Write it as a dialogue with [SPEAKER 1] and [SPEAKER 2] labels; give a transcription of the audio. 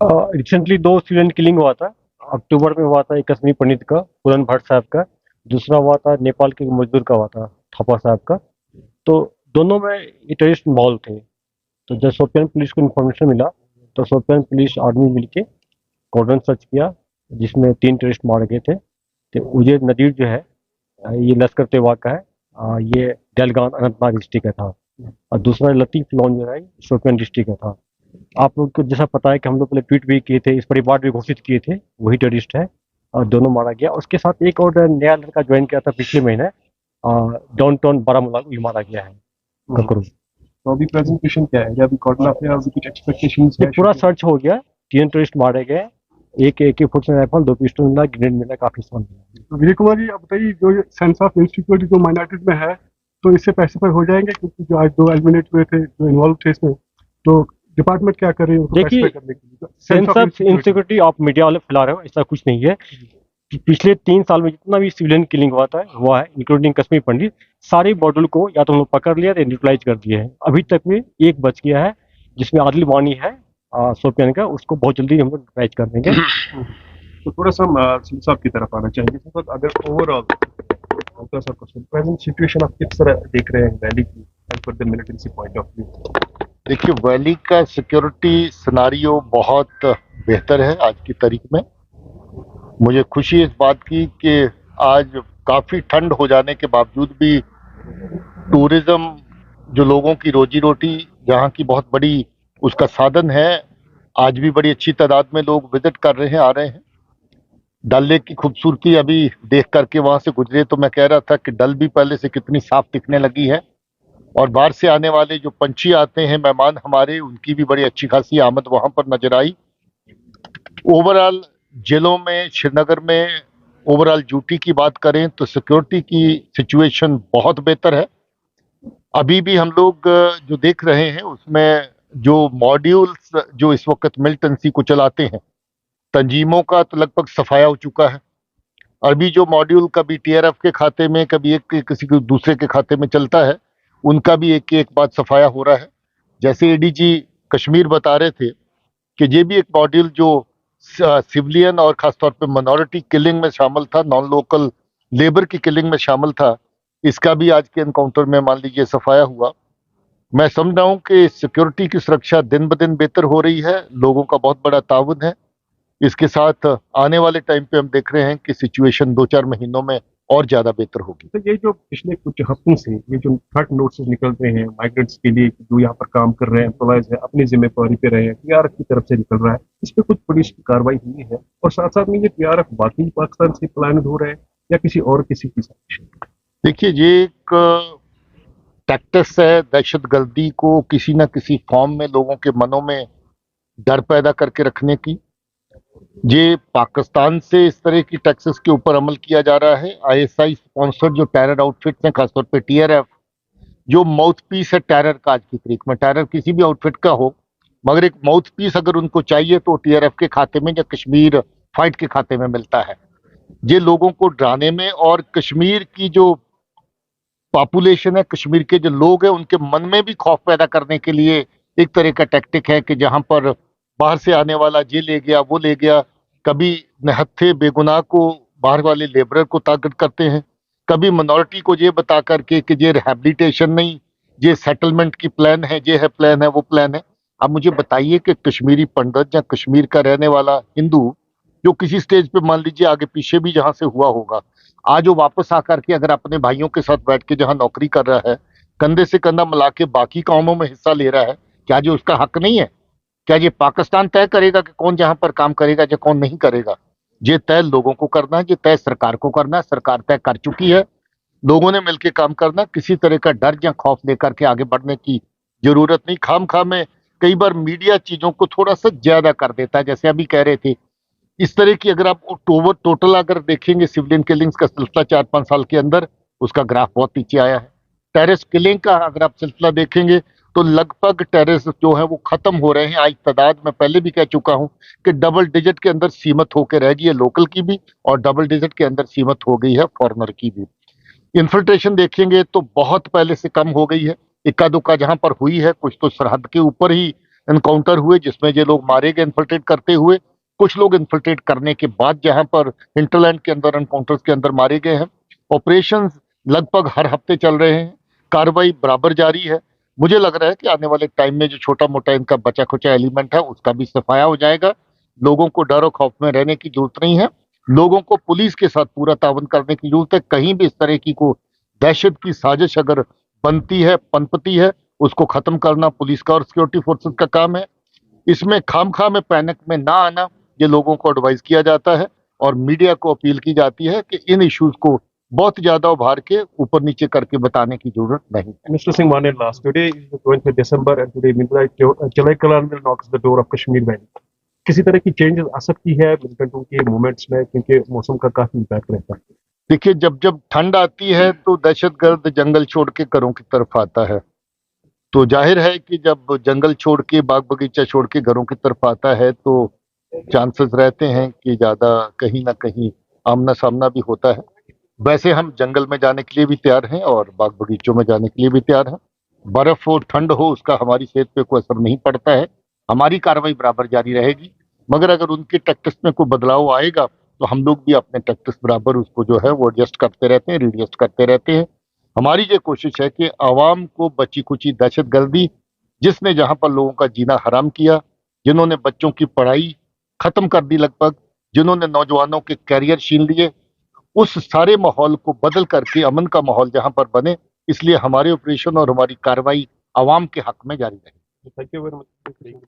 [SPEAKER 1] Recently दो student killing हुआ था। अक्टूबर में हुआ था एक कश्मीरी पंडित का, पूरन भट्ट साहब का। दूसरा हुआ था नेपाल के एक मजदूर का हुआ था, थापा साहब का। तो दोनों में ये टेररिस्ट इन्वॉल्व थे। तो जब शोपियान पुलिस को इन्फॉर्मेशन मिला, तो शोपियान पुलिस आर्मी मिलके कॉर्डन सर्च किया, जिसमें 3 टेररिस्ट मारे गए थे। तो उजैर नदीर जो है, ये लश्कर तैयबा का है। ये डलगान अनंतनाग डिस्ट्रिक्ट का था। और दूसरा लतीफ लॉन जो है, शोपियान डिस्ट्रिक्ट का था। आप लोग को जैसा पता है कि हम लोग पहले ट्वीट भी किए थे, इस परिवार भी घोषित किए थे, वही टेररिस्ट है। और दोनों मारा गया। उसके साथ एक और नया लड़का ज्वाइन किया था पिछले महीने, डाउन टाउन बारामूला को, भी मारा गया है, ककरू।
[SPEAKER 2] तो अभी प्रेजेंटेशन क्या है, या अभी कॉर्डन पे अभी कुछ एक्सपेक्टेशंस
[SPEAKER 1] ये
[SPEAKER 2] है?
[SPEAKER 1] पूरा सर्च हो गया, 3 टेररिस्ट मारे गए। एक AK-47 राइफल, 2 पिस्टल मिला, ग्रेनेड मिला, काफी सामान मिला।
[SPEAKER 2] तो विजय कुमार जी, आप बताइए, जो सेंस ऑफ इनसिक्योरिटी जो माइनॉरिटीज में है, तो इससे पैसिफाई हो जाएंगे? क्योंकि जो आज 2 एलिमिनेट हुए थे जो इन्वॉल्व थे इसमें, तो डिपार्टमेंट क्या कर रही है उनको
[SPEAKER 1] देखिए,
[SPEAKER 2] पैसिफाई करने के लिए?
[SPEAKER 1] सेंस ऑफ इनसिक्योरिटी आप मीडिया वाले फैला रहे हो, ऐसा कुछ नहीं है। कि पिछले 3 साल में जितना भी सिविलियन किलिंग हुआ है, इंक्लूडिंग कश्मीर पंडित, सारे मॉडल को या तो हम लोग पकड़ लिया या न्यूट्रलाइज कर दिए हैं। अभी तक में एक बच गया है, जिसमें आदिल वानी है, शोपियान का। उसको बहुत जल्दी हम लोग न्यूट्रलाइज कर देंगे।
[SPEAKER 2] तो थोड़ा सा हम साहब की तरफ आना चाहेंगे सर। अगर ओवरऑल थोड़ा सा क्वेश्चन, प्रेजेंट सिचुएशन आप किस तरह देख रहे हैं वैली की as per the militancy point of view?
[SPEAKER 3] देखिए, वैली का सिक्योरिटी सिनारियो बहुत बेहतर है आज की तारीख में। मुझे खुशी इस बात की कि आज काफी ठंड हो जाने के बावजूद भी टूरिज्म, जो लोगों की रोजी रोटी, जहाँ की बहुत बड़ी उसका साधन है, आज भी बड़ी अच्छी तादाद में लोग विजिट कर रहे हैं, आ रहे हैं। डल लेक की खूबसूरती अभी देख करके वहां से गुजरे तो मैं कह रहा था कि डल भी पहले से कितनी साफ दिखने लगी है। और बाहर से आने वाले जो पंछी आते हैं, मेहमान हमारे, उनकी भी बड़ी अच्छी खासी आमद वहां पर नजर आई। ओवरऑल जिलों में, श्रीनगर में ओवरऑल ड्यूटी की बात करें तो सिक्योरिटी की सिचुएशन बहुत बेहतर है। अभी भी हम लोग जो देख रहे हैं उसमें जो मॉड्यूल्स जो इस वक्त मिलिटेंसी को चलाते हैं, तंजीमों का तो लगभग सफाया हो चुका है। अभी जो मॉड्यूल कभी TRF के खाते में, कभी एक किसी के दूसरे के खाते में चलता है, उनका भी एक एक बात सफाया हो रहा है। जैसे ADG कश्मीर बता रहे थे कि ये भी एक मॉड्यूल जो सिविलियन और खासतौर पे मिनॉरिटी किलिंग में शामिल था, नॉन लोकल लेबर की किलिंग में शामिल था, इसका भी आज के एनकाउंटर में मान लीजिए सफाया हुआ। मैं समझ रहा हूँ कि सिक्योरिटी की सुरक्षा दिन ब दिन बेहतर हो रही है, लोगों का बहुत बड़ा ताउन है। इसके साथ आने वाले टाइम पे हम देख रहे हैं कि सिचुएशन 2-4 महीनों में और ज्यादा बेहतर होगी।
[SPEAKER 2] तो ये जो पिछले कुछ हफ्तों से ये जो थर्ड नोटिस निकल रहे हैं माइग्रेंट्स के लिए, जो यहाँ पर काम कर रहे हैं, एम्प्लॉयज है, अपनी जिम्मेदारी पे रहे हैं, TRF की तरफ से निकल रहा है, इस पे कुछ पुलिस की कार्रवाई हुई है? और साथ साथ में ये TRF बाकी पाकिस्तान से प्लान हो रहे हैं या किसी और किसी की साजिश?
[SPEAKER 3] देखिए, ये एक टैक्टिक्स है दहशतगर्दी को किसी न किसी फॉर्म में लोगों के मनों में डर पैदा करके रखने की। ये पाकिस्तान से इस तरह की टैक्सेस के ऊपर अमल किया जा रहा है। ISI स्पॉन्सर्ड जो टेरर आउटफिट्स हैं, खासतौर पे TRF, जो माउथ पीस है टेरर का आज की तारीख में, टेरर किसी भी आउटफिट का हो, मगर एक माउथ पीस अगर उनको चाहिए तो TRF के खाते में या कश्मीर फाइट के खाते में मिलता है। ये लोगों को डराने में और कश्मीर की जो पॉपुलेशन है, कश्मीर के जो लोग हैं, उनके मन में भी खौफ पैदा करने के लिए एक तरह का टैक्टिक है कि जहां पर बाहर से आने वाला ये ले गया, वो ले गया। कभी निहत्थे बेगुनाह को, बाहर वाले लेबरर को टारगेट करते हैं, कभी मिनॉरिटी को ये बता करके कि ये रिहैबिलिटेशन नहीं, ये सेटलमेंट की प्लान है, ये है प्लान है, वो प्लान है। अब मुझे बताइए कि कश्मीरी पंडित या कश्मीर का रहने वाला हिंदू जो किसी स्टेज पे मान लीजिए आगे पीछे भी जहां से हुआ होगा, आज वो वापस आकर के अगर अपने भाइयों के साथ बैठ के जहां नौकरी कर रहा है, कंधे से कंधा मिला के बाकी कामों में हिस्सा ले रहा है, क्या जो उसका हक नहीं है? क्या ये पाकिस्तान तय करेगा कि कौन जहां पर काम करेगा या कौन नहीं करेगा? ये तय लोगों को करना है, ये तय सरकार को करना है। सरकार तय कर चुकी है, लोगों ने मिलकर काम करना। किसी तरह का डर या खौफ लेकर के आगे बढ़ने की जरूरत नहीं। खाम खा में कई बार मीडिया चीजों को थोड़ा सा ज्यादा कर देता है। जैसे अभी कह रहे थे, इस तरह की अगर आप टोटल अगर देखेंगे सिविलियन किलिंग्स का सिलसिला 4-5 साल के अंदर, उसका ग्राफ बहुत नीचे आया है। टेररिस्ट किलिंग का अगर आप सिलसिला देखेंगे तो लगभग टेररिस्ट जो है वो खत्म हो रहे हैं। आज तादाद में पहले भी कह चुका हूं कि डबल डिजिट के अंदर सीमित होकर रह गई है लोकल की भी, और डबल डिजिट के अंदर सीमित हो गई है फॉरेनर की भी। इन्फिल्ट्रेशन देखेंगे तो बहुत पहले से कम हो गई है। इक्का दुक्का जहां पर हुई है, कुछ तो सरहद के ऊपर ही इनकाउंटर हुए जिसमें ये लोग मारे गए इन्फिल्ट्रेट करते हुए, कुछ लोग इन्फिल्ट्रेट करने के बाद जहां पर हिंटरलैंड के अंदर एनकाउंटर्स के अंदर मारे गए हैं। ऑपरेशंस लगभग हर हफ्ते चल रहे हैं, कार्रवाई बराबर जारी है। मुझे लग रहा है कि आने वाले टाइम में जो छोटा मोटा इनका बचा खुचा एलिमेंट है उसका भी सफाया हो जाएगा। लोगों को डर और खौफ में रहने की जरूरत नहीं है, लोगों को पुलिस के साथ पूरा तावन करने की जरूरत है। कहीं भी इस तरह की को दहशत की साजिश अगर बनती है, पनपती है, उसको खत्म करना पुलिस का और सिक्योरिटी फोर्सेस का काम है। इसमें खामखा में पैनिक में ना आना ये लोगों को एडवाइस किया जाता है और मीडिया को अपील की जाती है कि इन इश्यूज को बहुत ज्यादा उभार के ऊपर नीचे करके बताने की जरूरत नहीं है।
[SPEAKER 2] Mr. Singh Manillas, today is the 20th of December and today Chalai Kalan will knocks the door of Kashmir Valley. किसी तरह की चेंजेस आ सकती है मिलिटेंटों के मूवमेंट्स में, क्योंकि मौसम का काफी इम्पैक्ट रहता है।
[SPEAKER 3] देखिए, जब जब ठंड आती है तो दहशतगर्द जंगल छोड़ के घरों की तरफ आता है, तो जाहिर है कि जब जंगल छोड़ के बाग बगीचा छोड़ के घरों की तरफ आता है तो चांसेस रहते हैं कि ज्यादा कहीं ना कहीं आमना सामना भी होता है। वैसे हम जंगल में जाने के लिए भी तैयार हैं और बाग बगीचों में जाने के लिए भी तैयार हैं। बर्फ हो ठंड हो उसका हमारी सेहत पे कोई असर नहीं पड़ता है, हमारी कार्रवाई बराबर जारी रहेगी। मगर अगर उनके टैक्टिक्स में कोई बदलाव आएगा तो हम लोग भी अपने टैक्टिक्स बराबर उसको जो है वो एडजस्ट करते रहते हैं, रिएडजस्ट करते रहते हैं। हमारी ये कोशिश है कि आवाम को बची कुची दहशतगर्दी जिसने जहां पर लोगों का जीना हराम किया, जिन्होंने बच्चों की पढ़ाई खत्म कर दी लगभग, जिन्होंने नौजवानों के कैरियर छीन लिए, उस सारे माहौल को बदल करके अमन का माहौल जहां पर बने, इसलिए हमारे ऑपरेशन और हमारी कार्रवाई आवाम के हक में जारी रहे।
[SPEAKER 2] Thank you very much.